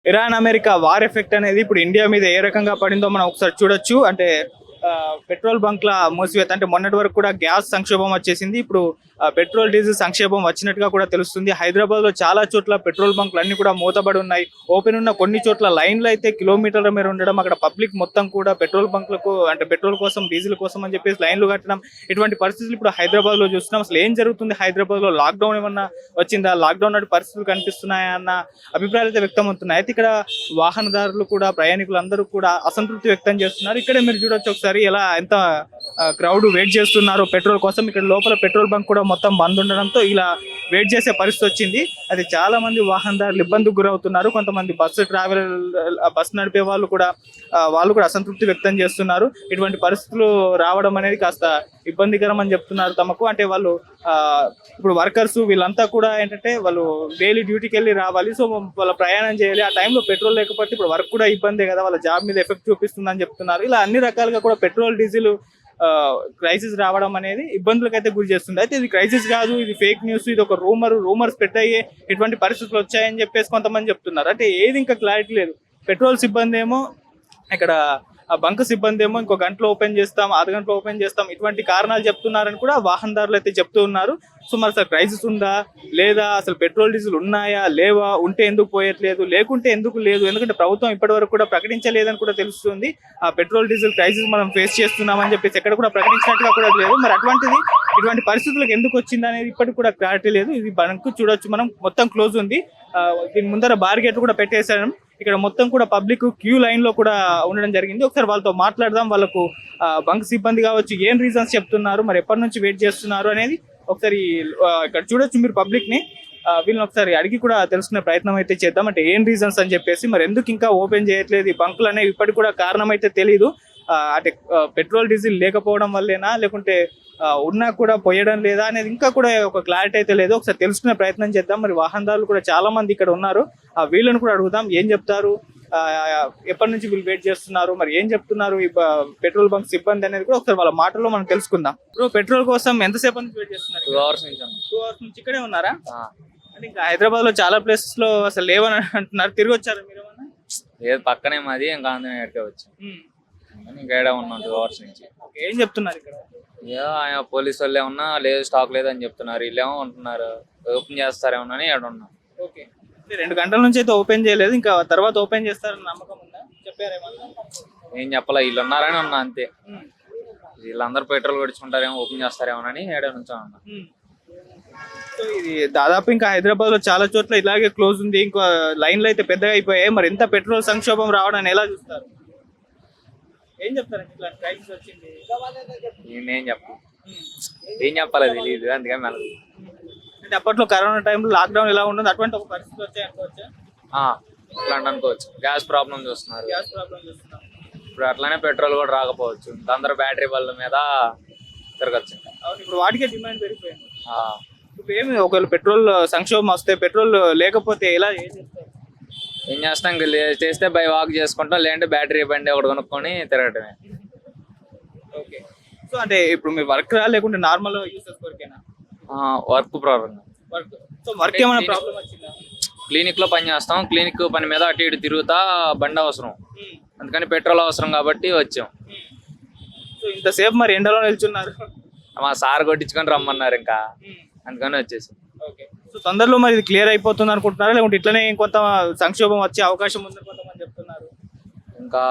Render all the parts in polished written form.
Iran America war effect అనేది ఇప్పుడు India మీద ఏ రకంగా పడిందో మనం ఒకసారి చూడొచ్చు. అంటే పెట్రోల్ బంక్ల మూసివేత, అంటే మొన్నటి వరకు కూడా గ్యాస్ సంక్షోభం వచ్చేసింది. ఇప్పుడు పెట్రోల్ డీజిల్ సంక్షోభం వచ్చినట్టుగా కూడా తెలుస్తుంది. హైదరాబాద్ లో చాలా చోట్ల పెట్రోల్ బంక్లు అన్ని కూడా మూతబడి ఉన్నాయి. ఓపెన్ ఉన్న కొన్ని చోట్ల లైన్లు అయితే కిలోమీటర్ల మేర ఉండడం, అక్కడ పబ్లిక్ మొత్తం కూడా పెట్రోల్ బంక్లకు అంటే పెట్రోల్ కోసం డీజిల్ కోసం అని చెప్పేసి లైన్లు కట్టడం, ఇటువంటి పరిస్థితులు ఇప్పుడు హైదరాబాద్ లో చూస్తున్నాం. అసలు ఏం జరుగుతుంది హైదరాబాద్ లో? లాక్డౌన్ ఏమన్నా వచ్చిందా? లాక్డౌన్ నాటి పరిస్థితులు కనిపిస్తున్నాయా అన్న అభిప్రాయాలు అయితే వ్యక్తం అవుతున్నాయి. అయితే ఇక్కడ వాహనదారులు కూడా, ప్రయాణికులు అందరూ కూడా అసంతృప్తి వ్యక్తం చేస్తున్నారు. ఇక్కడే మీరు చూడొచ్చు ఒకసారి ఎలా ఎంత క్రౌడ్ వెయిట్ చేస్తున్నారు పెట్రోల్ కోసం. ఇక్కడ లోపల పెట్రోల్ బంక్ కూడా మొత్తం బంద్ ఉండడంతో ఇలా వెయిట్ చేసే పరిస్థితి వచ్చింది. అది చాలా మంది వాహనదారులు ఇబ్బందికి గురవుతున్నారు. కొంతమంది బస్సు నడిపే వాళ్ళు కూడా అసంతృప్తి వ్యక్తం చేస్తున్నారు. ఇటువంటి పరిస్థితులు రావడం అనేది కాస్త ఇబ్బందికరం అని చెప్తున్నారు తమకు. అంటే వాళ్ళు ఇప్పుడు వర్కర్స్ వీళ్ళంతా కూడా ఏంటంటే వాళ్ళు డైలీ డ్యూటీకి వెళ్ళి రావాలి. సో వాళ్ళ ప్రయాణం చేయాలి. ఆ టైంలో పెట్రోల్ లేకపోతే ఇప్పుడు వర్క్ కూడా ఇబ్బందే కదా, వాళ్ళ జాబ్ మీద ఎఫెక్ట్ చూపిస్తుందని చెప్తున్నారు. ఇలా అన్ని రకాలుగా కూడా పెట్రోల్ డీజిల్ క్రైసిస్ రావడం అనేది ఇబ్బందులకైతే గురి చేస్తుంది. అయితే ఇది క్రైసిస్ కాదు, ఇది ఫేక్ న్యూస్, ఇది ఒక రూమర్స్ పెట్టాయి, ఇటువంటి పరిస్థితులు వచ్చాయని చెప్పేసి కొంతమంది చెప్తున్నారు. అంటే ఏది ఇంకా క్లారిటీ లేదు. పెట్రోల్ సిబ్బంది ఏమో ఇక్కడ బంక్ సిబ్బంది ఏమో ఇంకో గంటలో ఓపెన్ చేస్తాం, అర్ధ గంటలో ఓపెన్ చేస్తాం, ఇటువంటి కారణాలు చెప్తున్నారని కూడా వాహనదారులు అయితే చెప్తూ ఉన్నారు. సో మరి అసలు క్రైసిస్ ఉందా లేదా, అసలు పెట్రోల్ డీజిల్ ఉన్నాయా లేవా, ఉంటే ఎందుకు పోయట్లేదు, లేకుంటే ఎందుకు లేదు? ఎందుకంటే ప్రభుత్వం ఇప్పటి వరకు కూడా ప్రకటించలేదని కూడా తెలుస్తుంది. ఆ పెట్రోల్ డీజిల్ క్రైసిస్ మనం ఫేస్ చేస్తున్నామని చెప్పేసి ఎక్కడ కూడా ప్రకటించినట్టుగా కూడా లేదు. మరి ఇటువంటి పరిస్థితులకు ఎందుకు వచ్చింది అనేది ఇప్పటికి కూడా క్లారిటీ లేదు. ఇది బంక్ చూడొచ్చు మనం, మొత్తం క్లోజ్ ఉంది. దీని ముందర బార్గేట్ కూడా పెట్టేశారు. ఇక్కడ మొత్తం కూడా పబ్లిక్ క్యూ లైన్ లో కూడా ఉండడం జరిగింది. ఒకసారి వాళ్ళతో మాట్లాడదాం. వాళ్ళకు బంక్ సిబ్బంది కావచ్చు ఏం రీజన్స్ చెప్తున్నారు, మరి ఎప్పటి నుంచి వెయిట్ చేస్తున్నారు అనేది ఒకసారి ఇక్కడ చూడొచ్చు మీరు పబ్లిక్ ని. వీళ్ళని ఒకసారి అడిగి కూడా తెలుసుకునే ప్రయత్నం అయితే చేద్దాం. అంటే ఏం రీజన్స్ అని చెప్పేసి, మరి ఎందుకు ఇంకా ఓపెన్ చేయట్లేదు ఈ బంకులు అనేవి ఇప్పటికి కూడా కారణం అయితే తెలియదు. అంటే పెట్రోల్ డీజిల్ లేకపోవడం వల్లేనా, లేకుంటే ఉన్నా కూడా పోయడం లేదా అనేది ఇంకా కూడా ఒక క్లారిటీ అయితే లేదు. ఒకసారి తెలుసుకునే ప్రయత్నం చేద్దాం. మరి వాహనదారులు కూడా చాలా మంది ఇక్కడ ఉన్నారు, వీళ్ళని కూడా అడుగుదాం ఏం చెప్తారు, ఎప్పటి నుంచి వీళ్ళు వెయిట్ చేస్తున్నారు, మరి ఏం చెప్తున్నారు ఈ పెట్రోల్ బంక్ సిబ్బంది అనేది కూడా ఒకసారి వాళ్ళ మాటల్లో మనం తెలుసుకుందాం. ఇప్పుడు పెట్రోల్ కోసం ఎంతసేపు నుంచి వెయిట్ చేస్తున్నారు? 2 hours నుంచి. 2 hours నుంచి ఇక్కడే ఉన్నారా? అంటే ఇంకా హైదరాబాద్ లో చాలా ప్లేసెస్ లో అసలు లేవని అంటున్నారు. తిరిగి వచ్చారు మీరు ఏమన్నా? లేదు, పక్కనే మాది, ఇంకా ఎక్కడికే వచ్చాం. ఇంకా ఏడా ఉన్నాం 2 hours నుంచి. ఏం చెప్తున్నారు ఇక్కడ? ఆయన పోలీసు వాళ్ళు ఏమన్నా లేదు, స్టాక్ లేదని చెప్తున్నారు. వీళ్ళేమో ఉంటున్నారు ఓపెన్ చేస్తారేమోనని ఏడ ఉన్నాం. ఓకే, 2 గంటల నుంచి అయితే ఓపెన్ చేయలేదు, ఇంకా తర్వాత ఓపెన్ చేస్తారని నమ్మకం ఉందా? చెప్పారేమన్నా? ఏం చెప్పాలా, వీళ్ళు ఉన్నారని ఉన్నా అంతే. వీళ్ళందరూ పెట్రోల్ కొడుచుకుంటారేమో, ఓపెన్ చేస్తారేమోనని ఏడా నుంచో ఉన్నా. సో ఇది దాదాపు ఇంకా హైదరాబాద్ లో చాలా చోట్ల ఇలాగే క్లోజ్ ఉంది. ఇంకా లైన్లు అయితే పెద్దగా అయిపోయాయి. మరి ఎంత పెట్రోల్ సంక్షోభం రావడాన్ని ఎలా చూస్తారు? ఏం చెప్తారండి ఇట్లా క్రైసిస్ వచ్చింది? ఏం చెప్పాలి తెలియదు, అందుకని మెల్లదు. అంటే అప్పట్లో కరోనా టైంలో లాక్డౌన్ ఎలా ఉండదు, అటువంటి ఒక పరిస్థితి వచ్చాయి అనుకోవచ్చా? అట్లా అనుకోవచ్చు. గ్యాస్ ప్రాబ్లం చూస్తున్నారు. ఇప్పుడు అట్లానే పెట్రోల్ కూడా రాకపోవచ్చు. అందరూ బ్యాటరీ బళ్ళ మీద తిరగచ్చు. ఇప్పుడు వాటికే డిమాండ్ పెరిగిపోయింది. ఇప్పుడు ఏమి ఒకవేళ పెట్రోల్ సంక్షోభం వస్తే, పెట్రోల్ లేకపోతే ఎలా ఏం చేస్తారు? ఏం చేస్తాం, చేస్తే బై వాక్ చేసుకుంటాం, లేదంటే బ్యాటరీ బండి ఒకటి కొనుక్కొని తిరగటమే. ఓకే, సో అంటే ఇప్పుడు మీ వర్క్ లేకుంటే నార్మల్ యూసెస్ వరకేనా? Work problem. సో వర్క్ ఏమైనా ప్రాబ్లం వచ్చిందా? క్లినిక్ లో పని చేస్తాం. క్లినిక్ పని మీద అటు ఇటు తిరుగుతా బండి అవసరం, అందుకని పెట్రోల్ అవసరం కాబట్టి వచ్చాం. సో ఇంతసేపు మరి ఎండలో నిల్చున్నారు? మా సార్ కొట్టించుకొని రమ్మన్నారు, ఇంకా అందుకని వచ్చేసాం. ఓకే, సో తొందరలో మరి ఇది క్లియర్ అయిపోతుంది అనుకుంటున్నారా, లేకుంటే ఇట్లనే కొంత సంక్షోభం వచ్చే అవకాశం ఉందని కొంతమంది చెప్తున్నారు? ఇంకా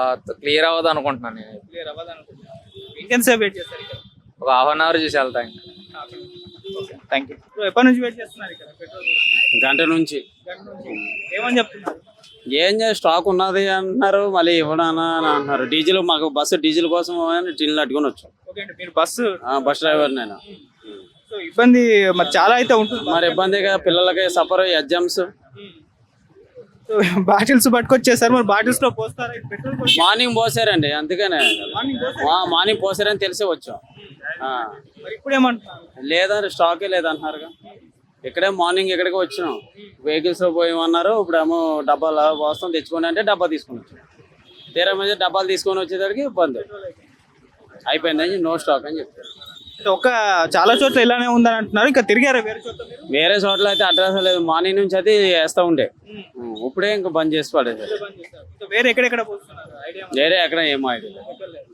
క్లియర్ అవ్వదు అనుకుంటున్నాను నేను. క్లియర్ అవ్వదు అనుకుంటున్నాను. ఇంకెంతసేపు వెయిట్ చేస్తారు ఇక్కడ? ఒక 1/2 hour చూసి వెళ్తా. Thank you. ఎప్పటి నుంచి వెయిట్ చేస్తున్నారు ఇక్కడ పెట్రోల్? గంట నుంచి. ఏమని చెప్తున్నారు? ఏం చేసి స్టాక్ ఉన్నది అంటున్నారు, మళ్ళీ ఇవ్వడానా అని అంటున్నారు. డీజిల్ మాకు బస్సు డీజిల్ కోసం టిన్లు అట్టుకొని వచ్చాం. మీరు బస్ డ్రైవర్ నేను. సో ఇబ్బంది మరి చాలా అయితే ఉంటుంది. మరి ఇబ్బందిగా పిల్లలకి సఫర్ ఎగ్జామ్స్. బాటిల్స్ పట్టుకొచ్చేసారు, మరి బాటిల్స్ లో పోస్తారా? మార్నింగ్ పోసారండి, అందుకనే మార్నింగ్ పోసారని తెలిసి వచ్చాం. ఇప్పుడు ఏమంటున్నారు? లేదంటే స్టాకే లేదంటున్నారుగా. ఇక్కడే మార్నింగ్ ఇక్కడికి వచ్చినాం, వెహికల్స్ లో పోయమన్నారు. ఇప్పుడేమో డబ్బాలు పోస్తాం, తెచ్చుకోండి అంటే డబ్బా తీసుకొని వచ్చాం. తీరా మీద డబ్బాలు తీసుకొని వచ్చేసరికి ఇబ్బంది అయిపోయిందని, నో స్టాక్ అని చెప్తారు. ఒక చాలా చోట్ల ఇలానే ఉందని అంటున్నారు, ఇంకా తిరిగారా వేరే చోట్ల మీరు? వేరే చోట్ల అయితే అడ్రస్ లేదు, మార్నింగ్ నుంచి అయితే వేస్తూ ఉండే. ఇప్పుడే ఇంకా బంద్ చేసి పడేది. ఇంకా వేరే ఎక్కడెక్కడ పోస్తున్నారు ఐడియా వేరే ఎక్కడ ఏమో ఐడియా లేదు.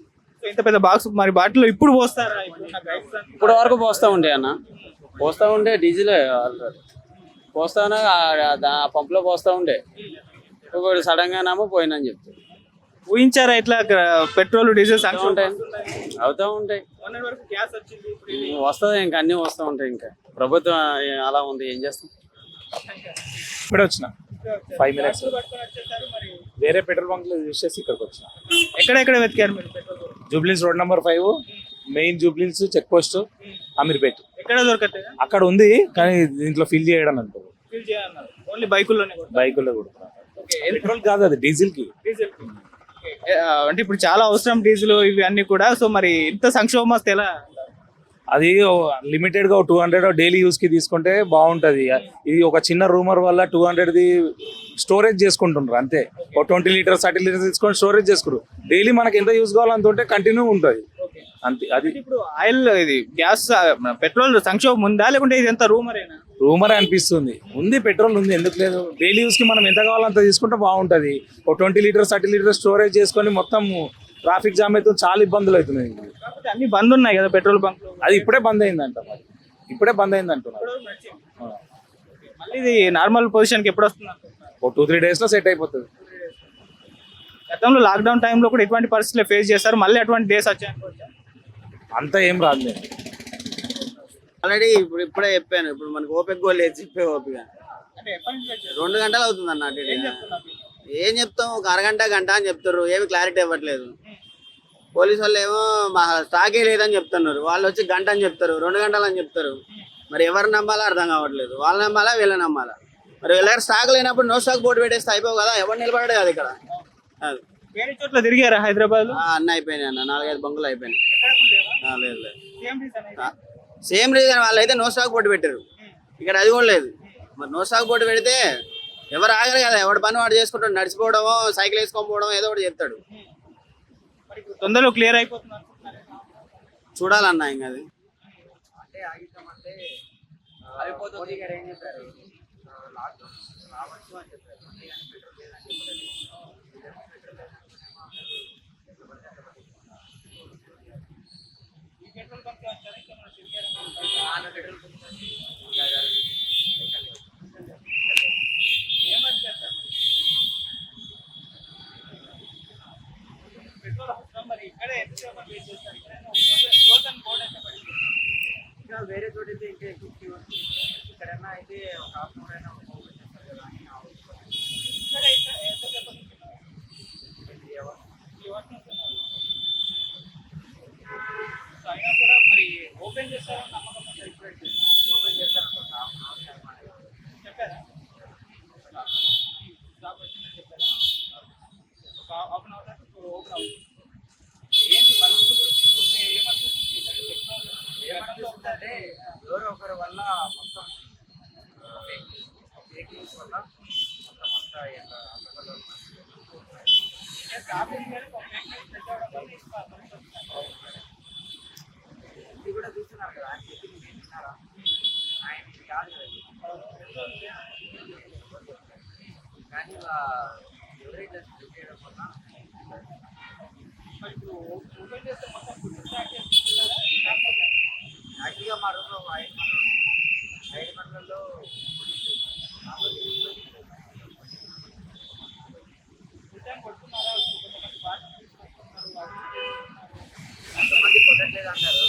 సో ఇంత పెద్ద బాక్స్ మరి బాటిల్ ఇప్పుడు పోస్తారా? ఇప్పుడు వరకు పోస్తూ ఉండే అన్న, పోస్తూ ఉండే డీజిల్ పోస్తానే పంపులో పోస్తూ ఉండే. ఇప్పుడు సడన్ గానేమో పోయినని చెప్తారు. ఊహించారా ఇట్లా పెట్రోల్ డీజిల్ ఉంటాయి, అవుతూ ఉంటాయి. వరకు గ్యాస్ వచ్చింది, ఇప్పుడు వస్తుంది ఇంకా అన్నీ వస్తూ ఉంటాయి. ఇంకా ప్రభుత్వం అలా ఉంది, ఏం చేస్తాం. ఇప్పుడే వచ్చిన 5 minutes వేరే పెట్రోల్ బంక్ లో యూజ్ చేసి ఇక్కడికి వచ్చిన. ఎక్కడెక్కడ వెతికారు మీరు పెట్రోల్? జూబ్లీస్ రోడ్ నెంబర్ 5, మెయిన్ జూబ్లీస్ చెక్ పోస్ట్, అమీర్పేట్. ఎక్కడ దొరకట్లేదు? అక్కడ ఉంది కానీ దీంట్లో ఫిల్ చేయడం అంటారు. ఫిల్ చేయాలన్నారు ఓన్లీ బైకుల్లోనే బైకుల్లో కొడుతున్నారు. పెట్రోల్ కాదు, అది డీజిల్ కి. అంటే ఇప్పుడు చాలా అవసరం డీజిల్ ఇవి అన్ని కూడా. సో మరి ఇంత సంక్షోభం వస్తే ఎలా? అది లిమిటెడ్ గా 200 డైలీ యూస్ కి తీసుకుంటే బాగుంటది. ఇది ఒక చిన్న రూమర్ వల్ల 200ది స్టోరేజ్ చేసుకుంటున్నారు అంతే. ఒక 20 లీటర్స్ 30 లీటర్స్ తీసుకొని స్టోరేజ్ చేసుకురు. డైలీ మనకి ఎంత యూస్ కావాలో అంత ఉంటే కంటిన్యూ ఉంటుంది అంతే. అది ఇప్పుడు ఆయిల్ ఇది గ్యాస్ పెట్రోల్ సంక్షోభం ఉందా లేకుంటే ఇది ఎంత రూమరేనా? రూమర్ అనిపిస్తుంది. ఉంది, పెట్రోల్ ఉంది, ఎందుకు లేదు. డైలీ యూస్ కి మనం ఎంత కావాలో అంత తీసుకుంటే బాగుంటది. ఒక 20 లీటర్స్ 30 లీటర్స్ స్టోరేజ్ చేసుకొని మొత్తం ట్రాఫిక్ జామ్ అయితే చాలా ఇబ్బందులు అవుతున్నాయి. అన్ని బంద్ ఉన్నాయి కదా పెట్రోల్ బంక్. అది ఇప్పుడే బంద్ అయిందంట, మరి ఇప్పుడే బంద్ అయింది అంటున్నారు. మళ్ళీ ఇది నార్మల్ పొజిషన్ కి ఎప్పుడు వస్తుంది? ఒక 2-3 days లో సెట్ అయిపోతుంది. గతంలో లాక్డౌన్ టైంలో కూడా ఇటువంటి పరిస్థితులు ఫేస్ చేస్తారు, మళ్ళీ అటువంటి డేస్ వచ్చాయనుకోవచ్చు. అంతా ఏం రాదు. ఆల్రెడీ ఇప్పుడే చెప్పాను. ఇప్పుడు మనకు ఓపిక కూడా లేదు, చెప్పే ఓపిక. 2 గంటలు అవుతుంది అన్న. అటు ఇటు. ఏం చెప్తాం, ఒక అరగంట గంట అని చెప్తారు, ఏమి క్లారిటీ ఇవ్వట్లేదు. పోలీసు వాళ్ళు ఏమో మా స్టాకే లేదని చెప్తున్నారు, వాళ్ళు వచ్చి గంట అని చెప్తారు, 2 గంటలు అని చెప్తారు. మరి ఎవరు నమ్మాలో అర్థం కావట్లేదు. వాళ్ళు నమ్మాలా వీళ్ళ నమ్మాలా? మరి వీళ్ళ దగ్గర స్టాక్ లేనప్పుడు నో స్టాక్ బోర్డు పెట్టేస్తే అయిపోవు కదా, ఎవరు నిలబడాడు కదా ఇక్కడ. అది వేరే చోట్ల తిరిగారా హైదరాబాద్ లో? అన్న అయిపోయినాయి అన్న, 4-5 బంకులు అయిపోయినాయి. లేదు లేదు, సేమ్ రీజన్. వాళ్ళు అయితే నో స్టాక్ బోర్డు పెట్టారు, ఇక్కడ అది కూడా లేదు. మరి నో స్టాక్ బోర్డు పెడితే ఎవరు ఆగరు కదా, ఎవరి పని వాడు చేసుకుంటాడు. నడిచిపోవడమో సైకిల్ వేసుకొని పోవడం ఏదో ఒకటి చెప్తాడు. తొందరలో క్లియర్ అయిపోతున్నారు చూడాలన్నా ఇంకా అది. వేరే చోట అయితే ఇంకా ఎక్కువ ఇక్కడన్నా అయితే ఒక హాఫ్ అవర్ అయినా అయినా కూడా మరి ఓపెన్ చేస్తారని నమ్మకం ఓపెన్ చేస్తారనుకుంటా. చెప్పారా? ఒక హాఫ్ అన్ అవర్ ఓపెన్ అవుతుంది. ఏంటి పరిస్థితుల గురించి చూస్తే ఏమనిపిస్తుంది? ఏమనిపిస్తుందంటే ఎవరో ఒకరి వల్ల మొత్తం వెహికల్స్ వల్ల మొత్తం అంతా ఇది కూడా చూస్తున్నారు కదా, ఆయన చెప్పింది మీరు విన్నారా? ఆయన ఇది కాదు కానీ ఎవరైతే చేయడం వల్ల ఇప్పుడు ఓపెన్ చేస్తే మొత్తం యాక్చువల్గా మా రూమ్లో 5 మండలంలో కొంతమంది కొట్టట్లేదు అంటారు.